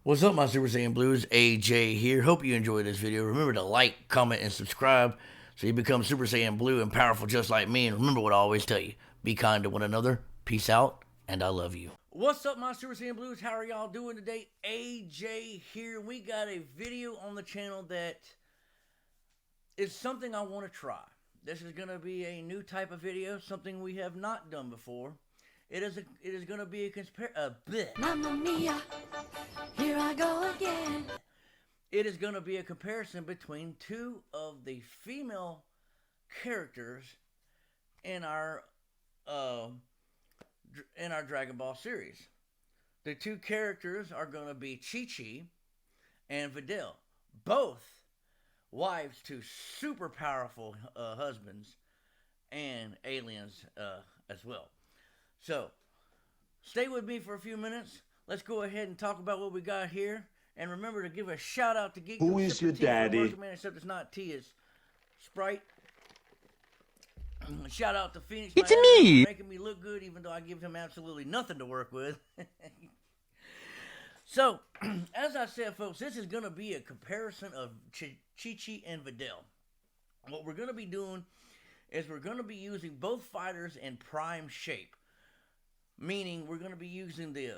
What's up, my Super Saiyan Blues? AJ here. Hope you enjoyed this video. Remember to like, comment, and subscribe so you become Super Saiyan Blue and powerful just like me. And remember what I always tell you, be kind to one another. Peace out, and I love you. What's up, my Super Saiyan Blues? How are y'all doing today? AJ here. We got a video on the channel that is something I want to try. This is going to be a new type of video, something we have not done before. It is going to be a Mamma mia, here I go again. It is going to be a comparison between two of the female characters in our Dragon Ball series. The two characters are going to be Chi-Chi and Videl, both wives to super powerful husbands and aliens as well. So, stay with me for a few minutes. Let's go ahead and talk about what we got here. And remember to give a shout out to Geek. Who is your daddy? Man, except it's not T, it's Sprite. Shout out to Phoenix. It's me! Making me look good even though I give him absolutely nothing to work with. So, as I said, folks, this is going to be a comparison of Chi-Chi and Videl. What we're going to be doing is we're going to be using both fighters in prime shape. Meaning we're going to be using the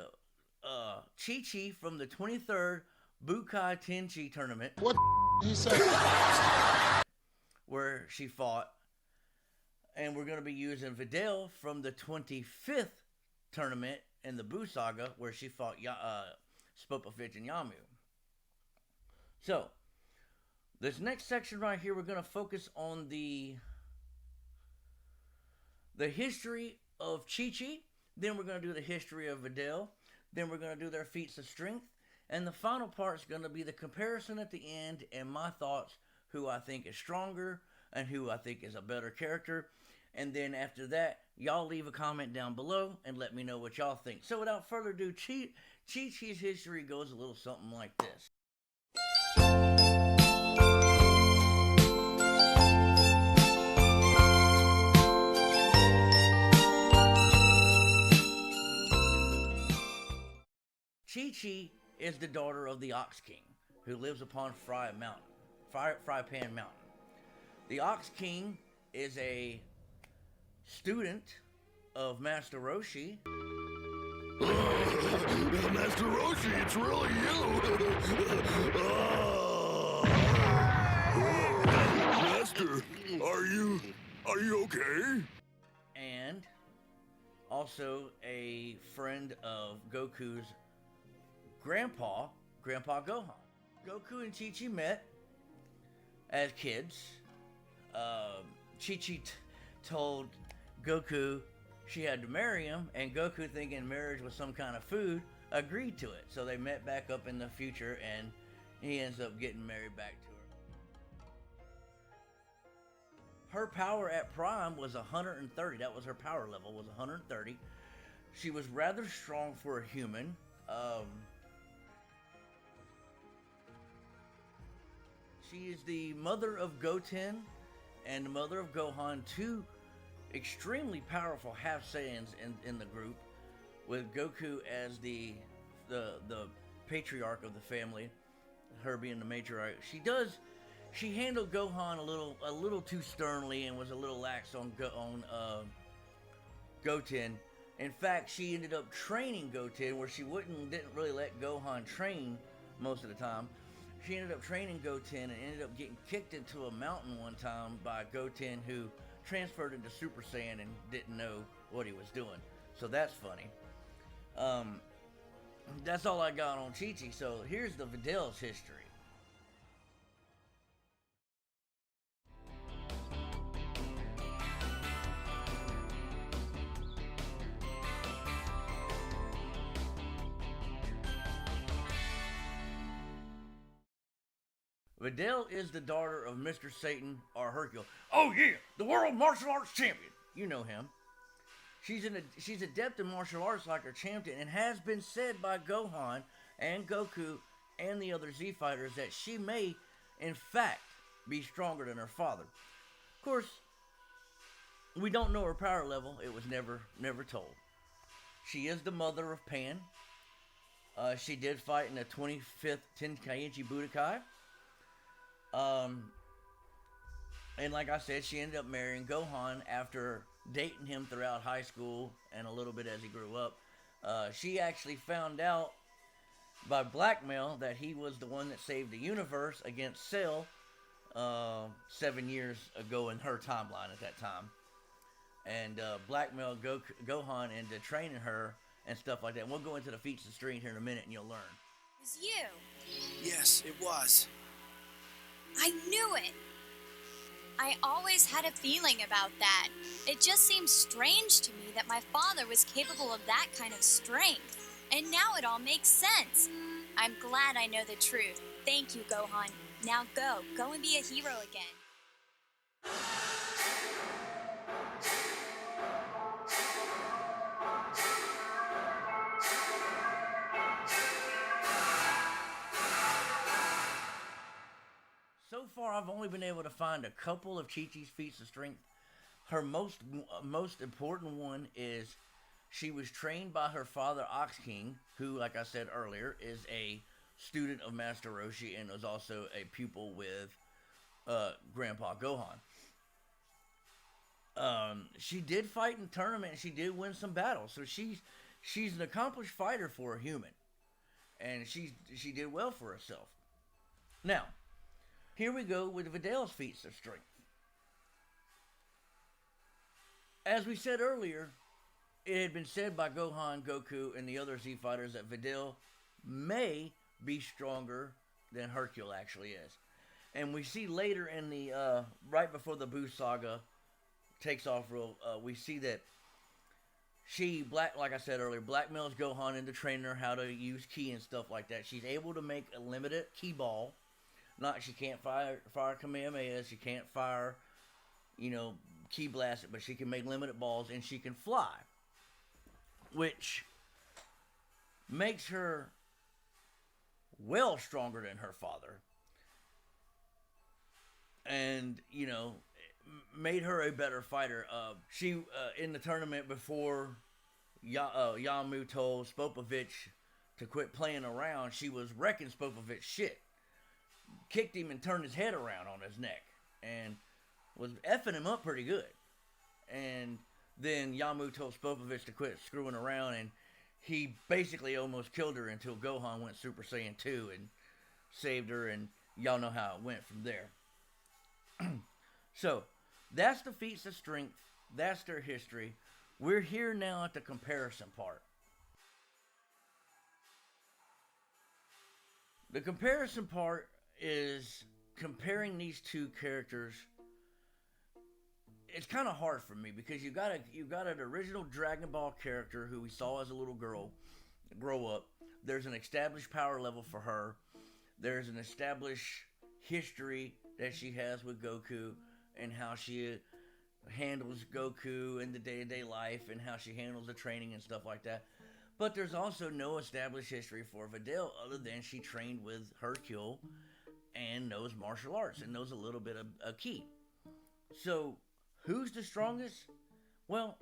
Chi-Chi from the 23rd Bukai Tenchi tournament. What you say? Where she fought. And we're going to be using Videl from the 25th tournament in the Buu Saga where she fought Spopafich and Yamu. So, this next section right here, we're going to focus on the history of Chi-Chi. Then we're going to do the history of Videl. Then we're going to do their feats of strength. And the final part is going to be the comparison at the end and my thoughts, who I think is stronger and who I think is a better character. And then after that, y'all leave a comment down below and let me know what y'all think. So without further ado, Chi-Chi's history goes a little something like this. Chi-Chi is the daughter of the Ox King, who lives upon Fry Pan Mountain. The Ox King is a student of Master Roshi. Master Roshi, it's really you. Master, are you okay? And also a friend of Goku's Grandpa Gohan. Goku and Chi-Chi met as kids. Chi-Chi told Goku she had to marry him, and Goku, thinking marriage was some kind of food, agreed to it. So they met back up in the future, and he ends up getting married back to her. Her power at Prime was 130. That was her power level, was 130. She was rather strong for a human. She is the mother of Goten and the mother of Gohan, two extremely powerful half Saiyans in the group, with Goku as the patriarch of the family, her being the matriarch. She handled Gohan a little too sternly and was a little lax on Goten. In fact, she ended up training Goten where she didn't really let Gohan train most of the time. She ended up training Goten and ended up getting kicked into a mountain one time by Goten, who transferred into Super Saiyan and didn't know what he was doing. So that's funny. That's all I got on Chi-Chi. So here's the Videl's history. Videl is the daughter of Mr. Satan, or Hercule. Oh yeah, the world martial arts champion. You know him. She's adept in martial arts like her champion, and has been said by Gohan and Goku and the other Z fighters that she may, in fact, be stronger than her father. Of course, we don't know her power level. It was never told. She is the mother of Pan. She did fight in the 25th Tenkaichi Budokai. And like I said, she ended up marrying Gohan after dating him throughout high school and a little bit as he grew up. She actually found out by blackmail that he was the one that saved the universe against Cell 7 years ago in her timeline at that time. And blackmailed Gohan into training her and stuff like that. And we'll go into the feats of strength here in a minute and you'll learn. It was you. Yes, it was. I knew it. I always had a feeling about that. It just seemed strange to me that my father was capable of that kind of strength. And now it all makes sense. I'm glad I know the truth. Thank you, Gohan. Now go. Go and be a hero again. So far, I've only been able to find a couple of Chi-Chi's feats of strength. Her most important one is she was trained by her father, Ox King, who, like I said earlier, is a student of Master Roshi and was also a pupil with Grandpa Gohan. She did fight in tournament and she did win some battles. So she's an accomplished fighter for a human. And she did well for herself. Now, here we go with Videl's feats of strength. As we said earlier, it had been said by Gohan, Goku, and the other Z fighters that Videl may be stronger than Hercule actually is. And we see later in the, right before the Buu saga takes off we see that she, like I said earlier, blackmails Gohan into training her how to use ki and stuff like that. She's able to make a limited ki ball. She can't fire Kamehameha, she can't fire, ki blast it, but she can make limited balls and she can fly. Which makes her well stronger than her father. And, made her a better fighter. She, in the tournament before Yamu told Spopovich to quit playing around, she was wrecking Spopovich's shit. Kicked him and turned his head around on his neck. And was effing him up pretty good. And then Yamu told Spopovich to quit screwing around, and he basically almost killed her until Gohan went Super Saiyan 2 and saved her, and y'all know how it went from there. So, that's the feats of strength. That's their history. We're here now at the comparison part. The comparison part is comparing these two characters. It's kind of hard for me because you got an original Dragon Ball character who we saw as a little girl grow up. There's an established power level for her. There's an established history that she has with Goku and how she handles Goku in the day-to-day life and how she handles the training and stuff like that. But there's also no established history for Videl other than she trained with Hercule and knows martial arts and knows a little bit of ki. So, who's the strongest? Well,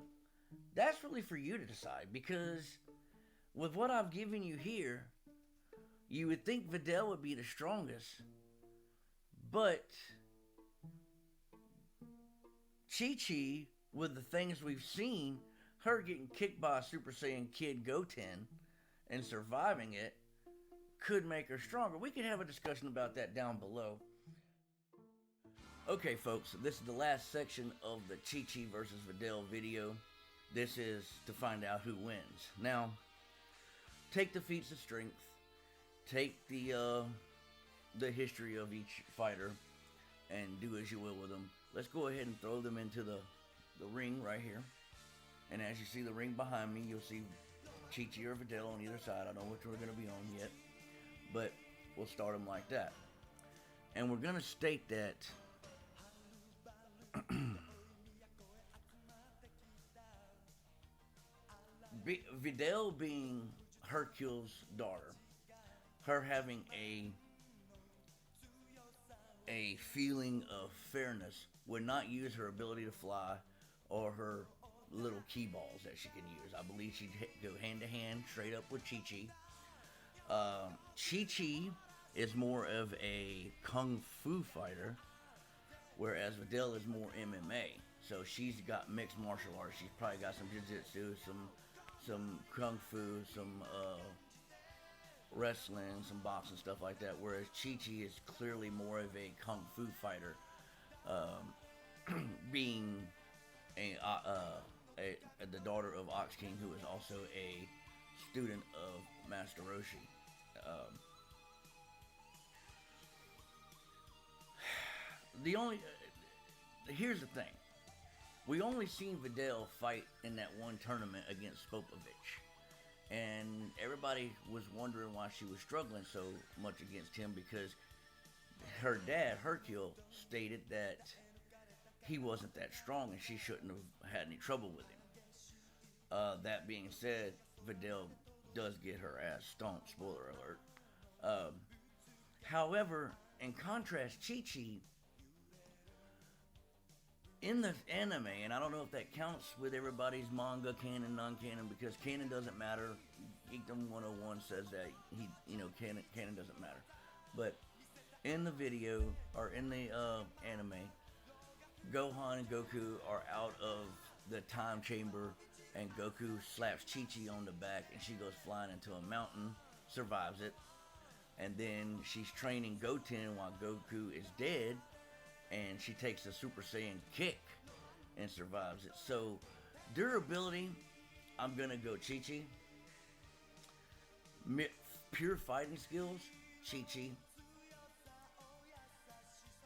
that's really for you to decide, because with what I've given you here, you would think Videl would be the strongest, but Chi-Chi, with the things we've seen, her getting kicked by a Super Saiyan Kid Goten and surviving it, could make her stronger. We could have a discussion about that down below. Okay, folks, this is the last section of the Chi-Chi versus Videl video. This is to find out who wins. Now, take the feats of strength, take the history of each fighter, and do as you will with them. Let's go ahead and throw them into the ring right here. And as you see the ring behind me, you'll see Chi-Chi or Videl on either side. I don't know which we're going to be on yet, but we'll start them like that. And we're going to state that Videl being Hercule's daughter, her having a feeling of fairness, would not use her ability to fly or her little key balls that she can use. I believe she'd go hand to hand straight up with Chi-Chi. Chi-Chi is more of a kung fu fighter, whereas Videl is more MMA. So she's got mixed martial arts. She's probably got some jiu-jitsu, some kung fu, some wrestling, some boxing, stuff like that. Whereas Chi-Chi is clearly more of a kung fu fighter, being the daughter of Ox King, who is also a student of Master Roshi. Here's the thing. We only seen Videl fight in that one tournament against Spopovich. And everybody was wondering why she was struggling so much against him, because her dad, Hercule, stated that he wasn't that strong and she shouldn't have had any trouble with him. That being said, Videl does get her ass stomped, spoiler alert. However, in contrast, Chi-Chi, in the anime, and I don't know if that counts with everybody's manga canon, non-canon, because canon doesn't matter. Geekdom 101 says that canon doesn't matter. But in the video, or in the anime, Gohan and Goku are out of the time chamber, and Goku slaps Chi-Chi on the back, and she goes flying into a mountain, survives it, and then she's training Goten while Goku is dead, and she takes a Super Saiyan kick and survives it. So, durability, I'm going to go Chi-Chi. Pure fighting skills, Chi-Chi.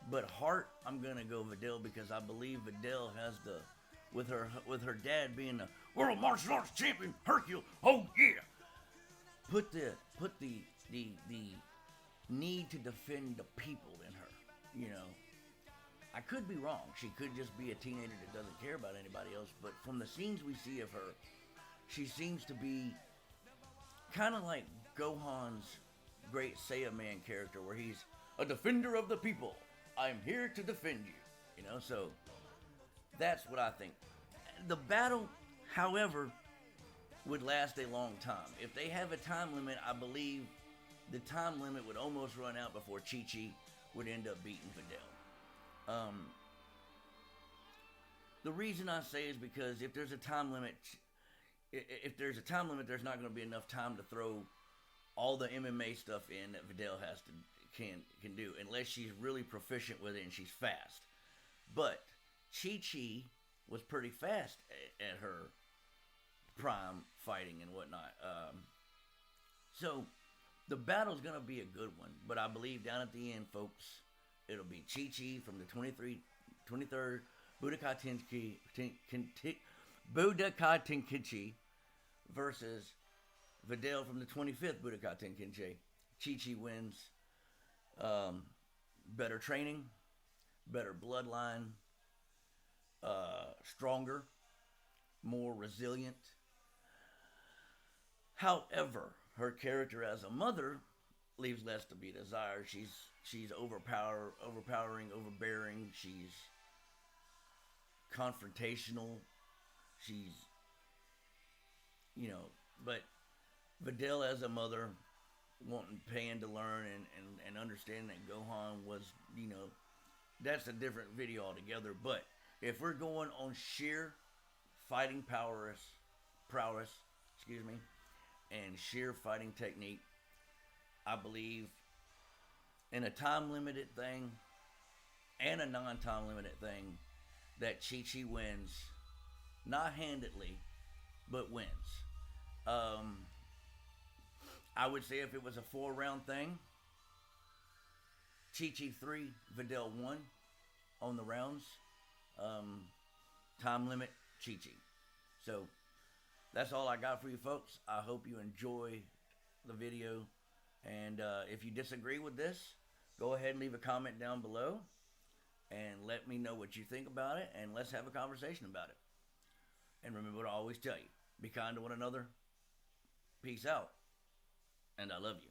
But heart, I'm going to go Videl, because I believe Videl has with her dad being the world martial arts champion, Hercule, oh yeah! Put the need to defend the people in her, I could be wrong. She could just be a teenager that doesn't care about anybody else. But from the scenes we see of her, she seems to be kind of like Gohan's great Saiyaman character, where he's a defender of the people. I'm here to defend you. So that's what I think. The battle, however, would last a long time. If they have a time limit, I believe the time limit would almost run out before Chi-Chi would end up beating Videl. The reason I say is because if there's a time limit, there's not going to be enough time to throw all the MMA stuff in that Videl can do, unless she's really proficient with it and she's fast. But Chi-Chi was pretty fast at her prime fighting and whatnot. So the battle's going to be a good one, but I believe down at the end, folks, it'll be Chi-Chi from the 23rd Budokai Tenkaichi versus Videl from the 25th Budokai Tenkaichi. Chi-Chi wins. Better training, better bloodline, stronger, more resilient. However, her character as a mother leaves less to be desired. She's overpowering, overbearing. She's confrontational. She's, but Videl as a mother, wanting Pan to learn and understand that Gohan was, that's a different video altogether. But if we're going on sheer fighting prowess, and sheer fighting technique, I believe in a time-limited thing and a non-time limited thing that Chi-Chi wins, not handedly, but wins. I would say if it was a 4-round thing, Chi-Chi 3, Videl 1 on the rounds. Time limit, Chi-Chi. So that's all I got for you folks. I hope you enjoy the video. And if you disagree with this, go ahead and leave a comment down below and let me know what you think about it, and let's have a conversation about it. And remember what I always tell you, be kind to one another. Peace out. And I love you.